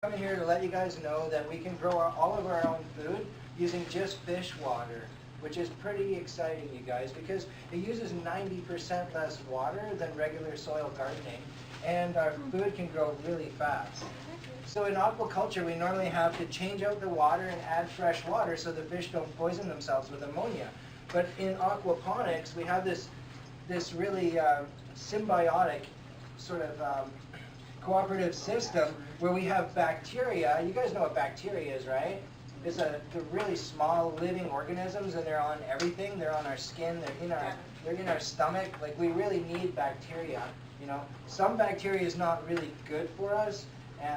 I'm here to let you guys know that we can grow all of our own food using just fish water, which is pretty exciting, you guys, because it uses 90% less water than regular soil gardening, and our food can grow really fast. So in aquaculture, we normally have to change out the water and add fresh water so the fish don't poison themselves with ammonia. But in aquaponics, we have this really symbiotic sort of cooperative system where we have bacteria. You guys know what bacteria is, right? They're really small living organisms, and they're on everything. They're on our skin. They're in our stomach. Like, we really need bacteria. You know, some bacteria is not really good for us,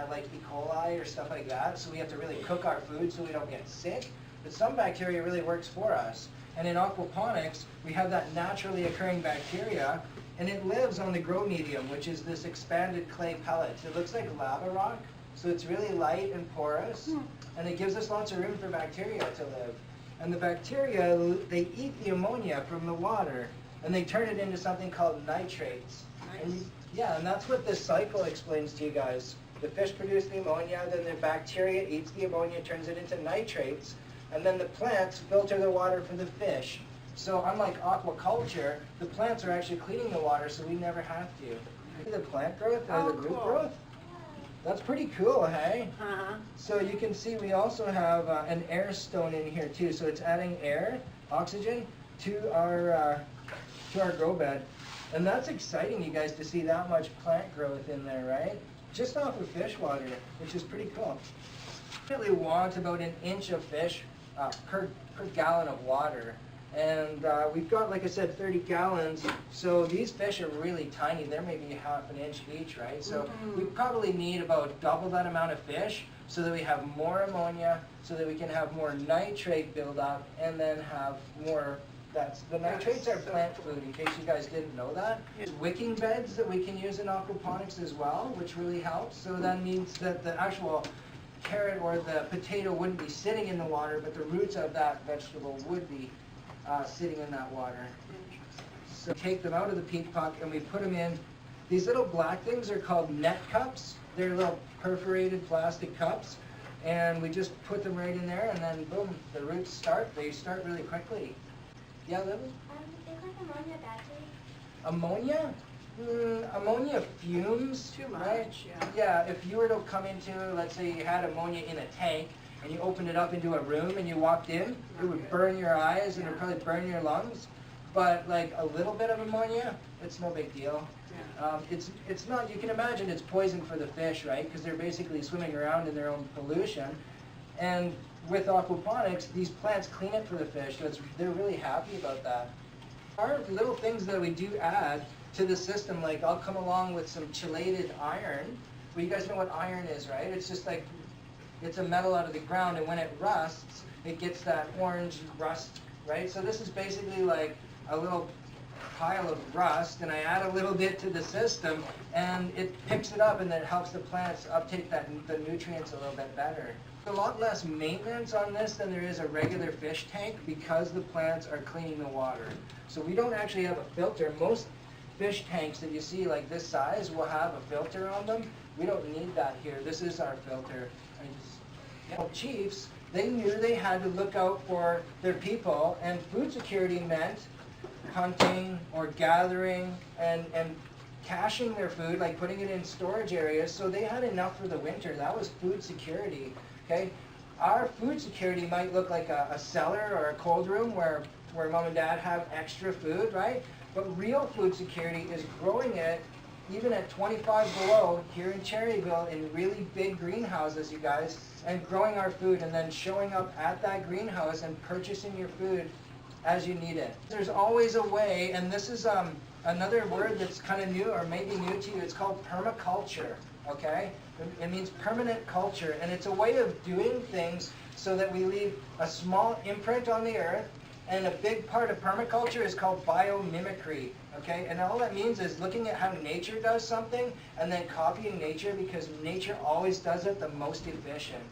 like E. coli or stuff like that. So we have to really cook our food so we don't get sick. But some bacteria really works for us. And in aquaponics, we have that naturally occurring bacteria, and it lives on the grow medium, which is this expanded clay pellets. It looks like lava rock, so it's really light and porous, and it gives us lots of room for bacteria to live. And the bacteria, they eat the ammonia from the water, and they turn it into something called nitrates. Nice. And that's what this cycle explains to you guys. The fish produce the ammonia, then the bacteria eats the ammonia, turns it into nitrates, and then the plants filter the water for the fish. So unlike aquaculture, the plants are actually cleaning the water, so we never have to. See the plant growth or the root growth? That's pretty cool, hey? So you can see we also have an air stone in here too. So it's adding air, oxygen, to our grow bed. And that's exciting, you guys, to see that much plant growth in there, right? Just off of fish water, which is pretty cool. We really want about an inch of fish per gallon of water. And we've got, like I said, 30 gallons, so these fish are really tiny. They're maybe half an inch each, right? So we probably need about double that amount of fish so that we have more ammonia, so that we can have more nitrate buildup, and then have more. The nitrates are plant food, in case you guys didn't know that. There's wicking beds that we can use in aquaponics as well, which really helps. So that means that the actual carrot or the potato wouldn't be sitting in the water, but the roots of that vegetable would be sitting in that water. So take them out of the peat puck, and we put them in. These little black things are called net cups. They're little perforated plastic cups, and we just put them right in there, and then boom, the roots start. They start really quickly. Yeah, Lily? Is like ammonia bad for you? Ammonia? Ammonia fumes. Too much, right? Yeah, if you were to come into, let's say you had ammonia in a tank, and you opened it up into a room and you walked in, it would burn your eyes and it would probably burn your lungs. But like a little bit of ammonia, it's no big deal. It's not, you can imagine it's poison for the fish, right? Because they're basically swimming around in their own pollution. And with aquaponics, these plants clean it for the fish, so they're really happy about that. Our little things that we do add to the system, like I'll come along with some chelated iron. Well, you guys know what iron is, right? It's just like, it's a metal out of the ground, and when it rusts, it gets that orange rust, right? So this is basically like a little pile of rust, and I add a little bit to the system, and it picks it up, and then it helps the plants uptake the nutrients a little bit better. A lot less maintenance on this than there is a regular fish tank because the plants are cleaning the water. So we don't actually have a filter. Most fish tanks that you see like this size will have a filter on them. We don't need that here. This is our filter. Chiefs, they knew they had to look out for their people, and food security meant hunting or gathering and caching their food, like putting it in storage areas, so they had enough for the winter. That was food security. Okay, our food security might look like a cellar or a cold room where mom and dad have extra food, right? But real food security is growing it even at 25 below here in Cherryville in really big greenhouses, you guys, and growing our food and then showing up at that greenhouse and purchasing your food as you need it. There's always a way, and this is another word that's kind of new or maybe new to you. It's called permaculture, okay? It means permanent culture, and it's a way of doing things so that we leave a small imprint on the earth. And a big part of permaculture is called biomimicry, okay? And all that means is looking at how nature does something and then copying nature, because nature always does it the most efficient.